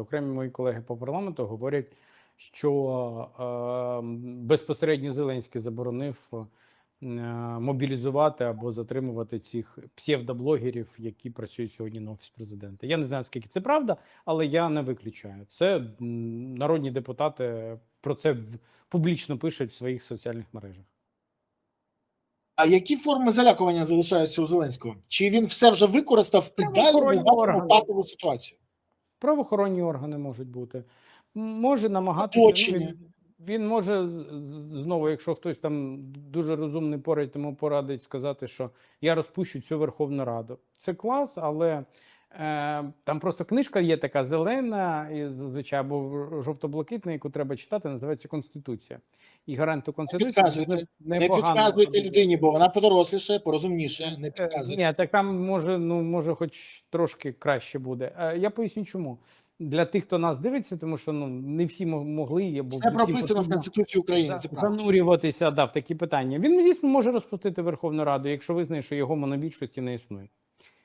Окремі мої колеги по парламенту говорять, що безпосередньо Зеленський заборонив мобілізувати або затримувати цих псевдоблогерів, які працюють сьогодні на Офіс Президента. Я не знаю, скільки це правда, але я не виключаю. Це народні депутати про це публічно пишуть в своїх соціальних мережах. А які форми залякування залишаються у Зеленського? Чи він все вже використав і далі ми бачимо патову ситуацію? Правоохоронні органи можуть бути. Може намагатися. Він може, знову, якщо хтось там дуже розумний порадить, тому порадить сказати, що я розпущу цю Верховну Раду. Це клас, але там просто книжка є така зелена, і зазвичай, або жовто-блакитна, яку треба читати, називається Конституція. І гаранту Конституції не підказуйте людині, бо вона подоросліше, порозумніше, не підказуйте. Ні, так там може хоч трошки краще буде. Я поясню чому. Для тих, хто нас дивиться, тому що не всі могли або це прописано в Конституції України. Це занурюватися в такі питання. Він дійсно може розпустити Верховну Раду, якщо визнає, що його монобільшості не існує.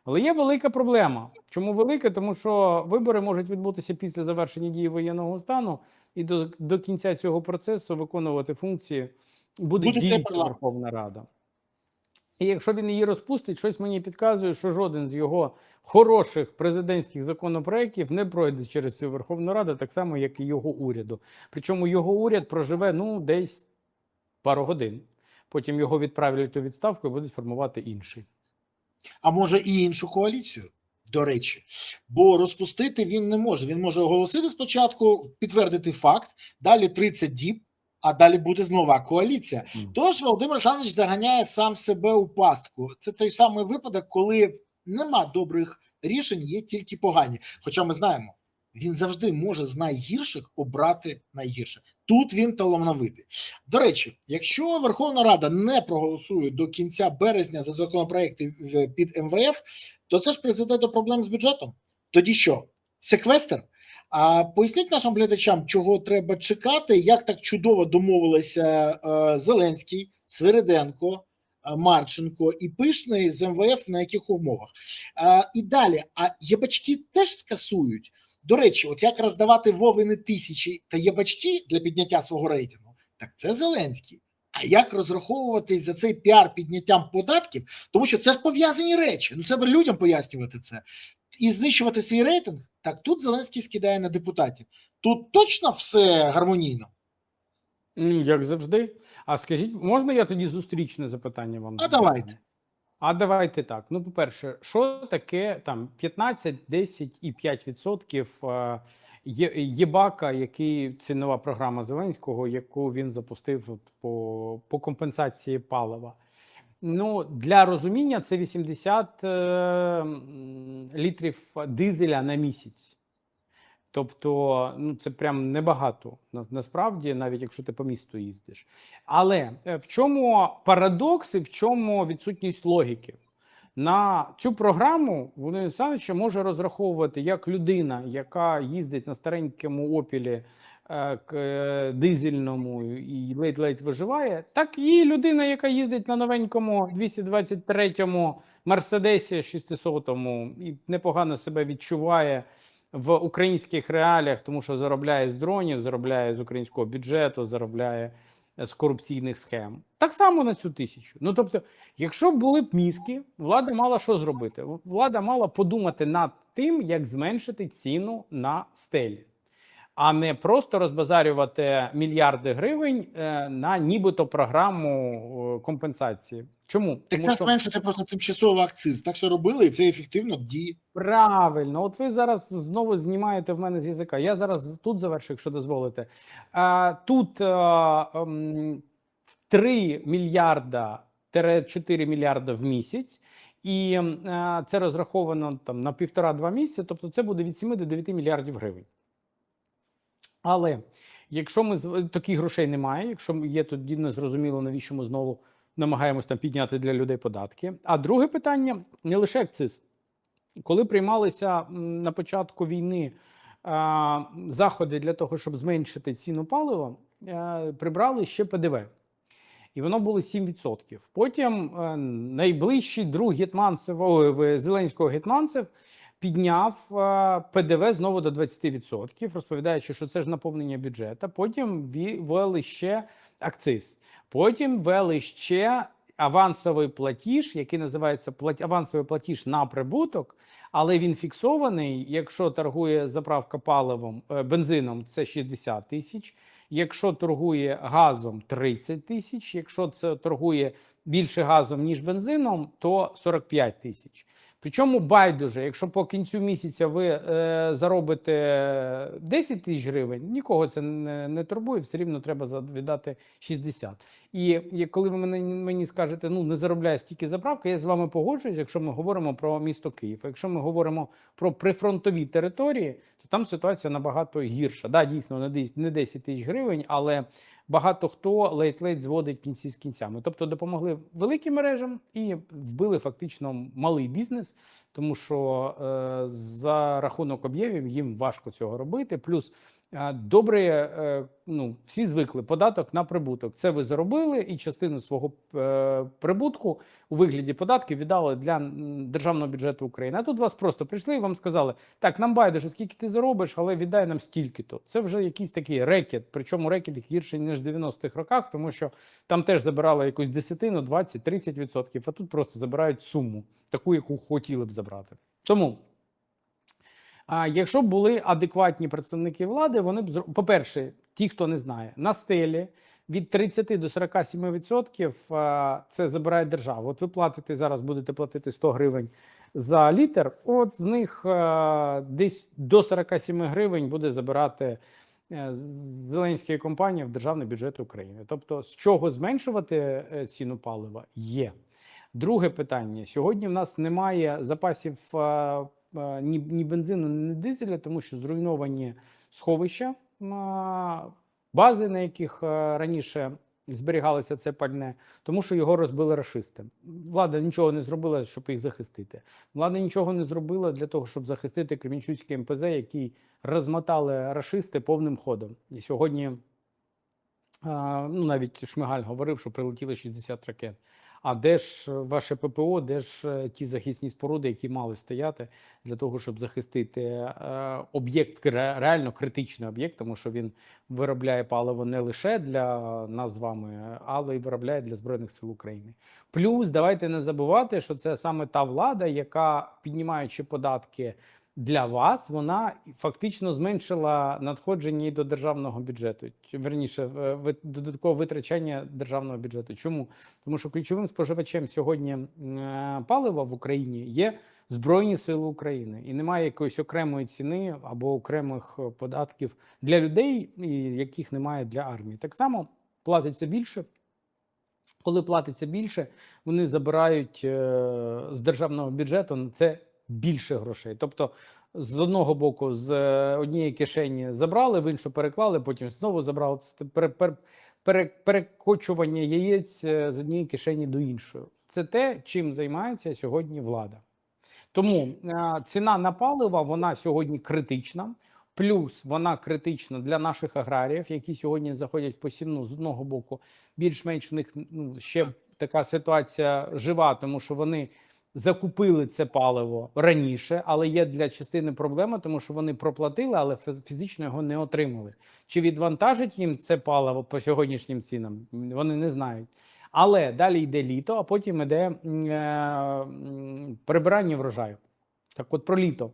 Але є велика проблема. Чому велика? Тому що вибори можуть відбутися після завершення дії воєнного стану, і до кінця цього процесу виконувати функції буде діюча Верховна Рада. І якщо він її розпустить, щось мені підказує, що жоден з його хороших президентських законопроєктів не пройде через цю Верховну Раду, так само, як і його уряду. Причому його уряд проживе, десь пару годин. Потім його відправлять у відставку і будуть формувати інший. А може і іншу коаліцію, до речі. Бо розпустити він не може. Він може оголосити спочатку, підтвердити факт, далі 30 діб, а далі буде нова коаліція. Тож Володимир Олександрович заганяє сам себе у пастку. Це той самий випадок, коли нема добрих рішень, є тільки погані. Хоча ми знаємо, він завжди може з найгірших обрати найгірше. Тут він талановитий. До речі, якщо Верховна Рада не проголосує до кінця березня за законопроекти під МВФ, то це ж призведе до проблем з бюджетом. Тоді що? Секвестр? А поясніть нашим глядачам, чого треба чекати, як так чудово домовилися Зеленський, Свириденко, Марченко і Пишний з МВФ на яких умовах. І далі, а єбачки теж скасують. До речі, от як роздавати Вовини тисячі та єбачки для підняття свого рейтингу, так це Зеленський. А як розраховуватись за цей піар підняттям податків, тому що це ж пов'язані речі, треба людям пояснювати це. І знищувати свій рейтинг, так тут Зеленський скидає на депутатів. Тут точно все гармонійно? Як завжди. А скажіть, можна я тоді зустрічне запитання вам? Давайте так. По-перше, що таке там 15, 10 і 5% єбака, який це нова програма Зеленського, яку він запустив по компенсації палива? Для розуміння, це 80 літрів дизеля на місяць. Тобто, це прям небагато, насправді, навіть якщо ти по місту їздиш. Але в чому парадокс і в чому відсутність логіки? На цю програму Володимир Олександрович може розраховувати як людина, яка їздить на старенькому Опілі дизельному і ледь-ледь виживає, так і людина, яка їздить на новенькому 223-му Мерседесі 600-му і непогано себе відчуває в українських реаліях, тому що заробляє з дронів, заробляє з українського бюджету, заробляє з корупційних схем. Так само на цю 1000. Тобто, якщо були б мізки, влада мала що зробити? Влада мала подумати над тим, як зменшити ціну на стелі, а не просто розбазарювати мільярди гривень на нібито програму компенсації. Чому? Так це зменшити просто тимчасовий акциз. Так що робили, і це ефективно діє. Правильно. От ви зараз знову знімаєте в мене з язика. Я зараз тут завершу, якщо дозволите. Тут 3 мільярда 4 мільярда в місяць. І це розраховано там на 1,5-2 місяці. Тобто це буде від 7 до 9 мільярдів гривень. Але якщо таких грошей немає, якщо є, тоді не зрозуміло, навіщо ми знову намагаємось там підняти для людей податки. А друге питання – не лише акциз. Коли приймалися на початку війни заходи для того, щоб зменшити ціну палива, прибрали ще ПДВ. І воно було 7%. Потім найближчий друг Зеленського Гетманцев підняв ПДВ знову до 20%, розповідаючи, що це ж наповнення бюджету. Потім ввели ще акциз. Потім ввели ще авансовий платіж, який називається авансовий платіж на прибуток, але він фіксований. Якщо торгує заправка паливом, бензином, це 60 тисяч. Якщо торгує газом, 30 тисяч. Якщо це торгує більше газом, ніж бензином, то 45 тисяч. Причому байдуже, якщо по кінцю місяця ви заробите 10 тисяч гривень, нікого це не турбує, все рівно треба віддати 60. І коли ви мені скажете, ну не заробляє стільки заправки, я з вами погоджуюсь, якщо ми говоримо про місто Київ. Якщо ми говоримо про прифронтові території, то там ситуація набагато гірша. Да, дійсно, не 10 тисяч гривень, але багато хто ледь-ледь зводить кінці з кінцями. Тобто допомогли великим мережам і вбили фактично малий бізнес, тому що за рахунок об'ємів їм важко цього робити. Плюс добре, всі звикли, податок на прибуток. Це ви заробили і частину свого прибутку у вигляді податків віддали для державного бюджету України. А тут вас просто прийшли і вам сказали, так, нам байдуже, скільки ти заробиш, але віддай нам стільки-то. Це вже якийсь такий рекет, причому рекет гірший, ніж в 90-х роках, тому що там теж забирали якусь десятину, 20-30%, а тут просто забирають суму, таку, яку хотіли б забрати. Тому якщо б були адекватні представники влади, вони б, по-перше, ті, хто не знає, на стелі від 30 до 47% це забирає держава. От ви платите, зараз будете платити 100 гривень за літр, от з них десь до 47 гривень буде забирати Зеленська компанія в державний бюджет України. Тобто, з чого зменшувати ціну палива є. Друге питання. Сьогодні в нас немає запасів ні бензину, ні дизеля, тому що зруйновані сховища, бази, на яких раніше зберігалося це пальне, тому що його розбили рашисти. Влада нічого не зробила, щоб їх захистити. Влада нічого не зробила для того, щоб захистити Кременчуцький МПЗ, який розмотали рашисти повним ходом. І сьогодні навіть Шмигаль говорив, що прилетіли 60 ракет. А де ж ваше ППО, де ж ті захисні споруди, які мали стояти для того, щоб захистити об'єкт, реально критичний об'єкт, тому що він виробляє паливо не лише для нас з вами, але й виробляє для Збройних сил України. Плюс давайте не забувати, що це саме та влада, яка, піднімаючи податки для вас, вона фактично зменшила надходження і до державного бюджету, верніше, додаткове витрачання державного бюджету. Чому? Тому що ключовим споживачем сьогодні палива в Україні є Збройні Сили України. І немає якоїсь окремої ціни або окремих податків для людей, яких немає для армії. Так само платиться більше. Коли платиться більше, вони забирають з державного бюджету на це більше грошей. Тобто, з одного боку, з однієї кишені забрали, в іншу переклали, потім знову забрали. Це перекочування яєць з однієї кишені до іншої. Це те, чим займається сьогодні влада. Тому ціна на паливо, вона сьогодні критична. Плюс вона критична для наших аграріїв, які сьогодні заходять в посівну. З одного боку, більш-менш в них ще така ситуація жива, тому що вони закупили це паливо раніше, але є для частини проблема, тому що вони проплатили, але фізично його не отримали. Чи відвантажить їм це паливо по сьогоднішнім цінам, вони не знають. Але далі йде літо, а потім йде прибирання врожаю. Так от про літо.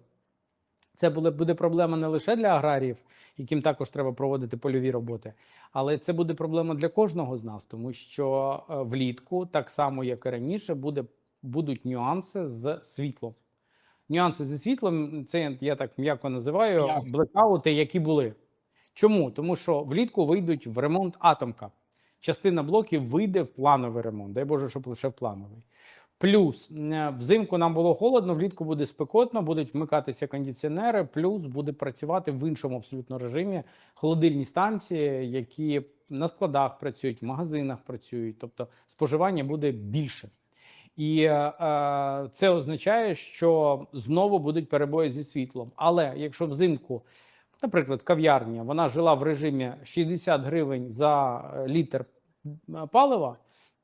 Це буде проблема не лише для аграріїв, яким також треба проводити польові роботи, але це буде проблема для кожного з нас, тому що влітку, так само як і раніше, будуть нюанси з світлом. Нюанси зі світлом, це я так м'яко називаю, блекаути, які були. Чому? Тому що влітку вийдуть в ремонт атомка. Частина блоків вийде в плановий ремонт. Дай Боже, щоб лише в плановий. Плюс взимку нам було холодно, влітку буде спекотно, будуть вмикатися кондиціонери, плюс буде працювати в іншому абсолютно режимі холодильні станції, які на складах працюють, в магазинах працюють, тобто споживання буде більше. І це означає, що знову будуть перебої зі світлом. Але якщо взимку, наприклад, кав'ярня, вона жила в режимі 60 гривень за літр палива,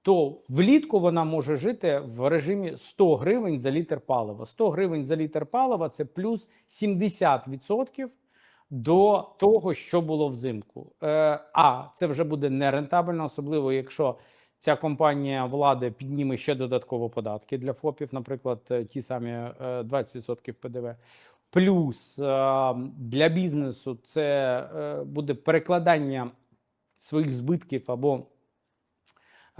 то влітку вона може жити в режимі 100 гривень за літр палива. 100 гривень за літр палива – це плюс 70% до того, що було взимку. А це вже буде нерентабельно, особливо якщо ця компанія влади підніме ще додатково податки для ФОПів, наприклад, ті самі 20% ПДВ. Плюс для бізнесу це буде перекладання своїх збитків або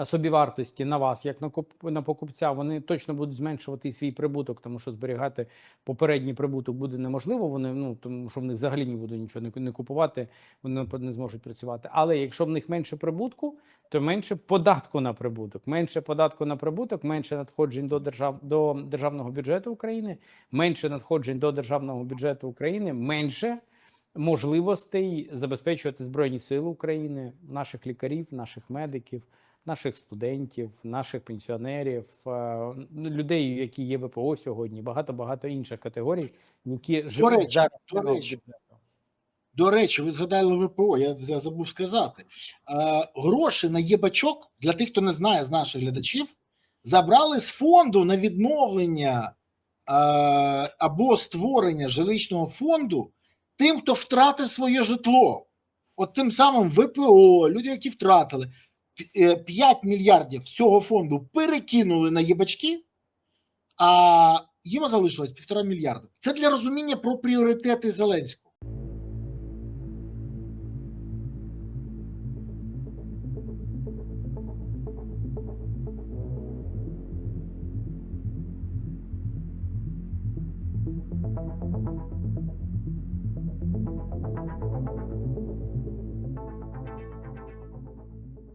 собівартості на вас, як на покупця. Вони точно будуть зменшувати і свій прибуток, тому що зберігати попередній прибуток буде неможливо. Вони, тому що в них взагалі не буде нічого не купувати, вони не зможуть працювати. Але якщо в них менше прибутку, то менше податку на прибуток. Менше податку на прибуток, менше надходжень до державного бюджету України, менше надходжень до державного бюджету України, менше можливостей забезпечувати Збройні Сили України, наших лікарів, наших медиків, наших студентів, наших пенсіонерів, людей, які є ВПО сьогодні, багато інших категорій, які живуть за рахунок бюджету. До речі, ви згадали ВПО, я забув сказати. Гроші на єбачок, для тих, хто не знає з наших глядачів, забрали з фонду на відновлення або створення жилищного фонду тим, хто втратив своє житло. От тим самим ВПО, люди, які втратили. 5 мільярдів з цього фонду перекинули на єбачки, а їм залишилось 1,5 мільярда. Це для розуміння про пріоритети Зеленського.